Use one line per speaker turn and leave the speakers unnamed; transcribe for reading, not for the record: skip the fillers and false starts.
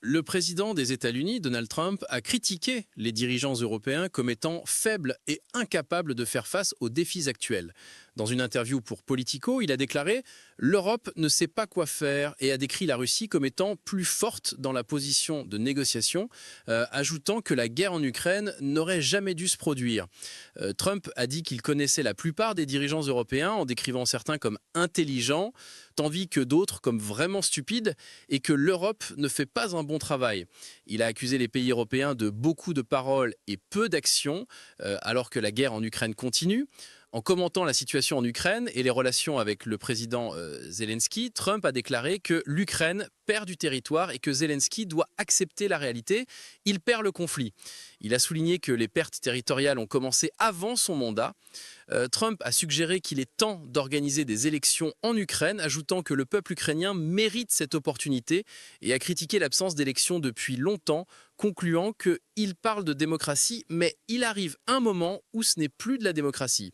Le président des États-Unis, Donald Trump, a critiqué les dirigeants européens comme étant faibles et incapables de faire face aux défis actuels. Dans une interview pour Politico, il a déclaré « L'Europe ne sait pas quoi faire » et a décrit la Russie comme étant plus forte dans la position de négociation, ajoutant que la guerre en Ukraine n'aurait jamais dû se produire. Trump a dit qu'il connaissait la plupart des dirigeants européens en décrivant certains comme intelligents, tandis que d'autres comme vraiment stupides, et que l'Europe ne fait pas un bon travail. Il a accusé les pays européens de beaucoup de paroles et peu d'actions, alors que la guerre en Ukraine continue. En commentant la situation en Ukraine et les relations avec le président Zelensky, Trump a déclaré que l'Ukraine perd du territoire et que Zelensky doit accepter la réalité. Il perd le conflit. Il a souligné que les pertes territoriales ont commencé avant son mandat. Trump a suggéré qu'il est temps d'organiser des élections en Ukraine, ajoutant que le peuple ukrainien mérite cette opportunité et a critiqué l'absence d'élections depuis longtemps, concluant qu'il parle de démocratie, mais il arrive un moment où ce n'est plus de la démocratie.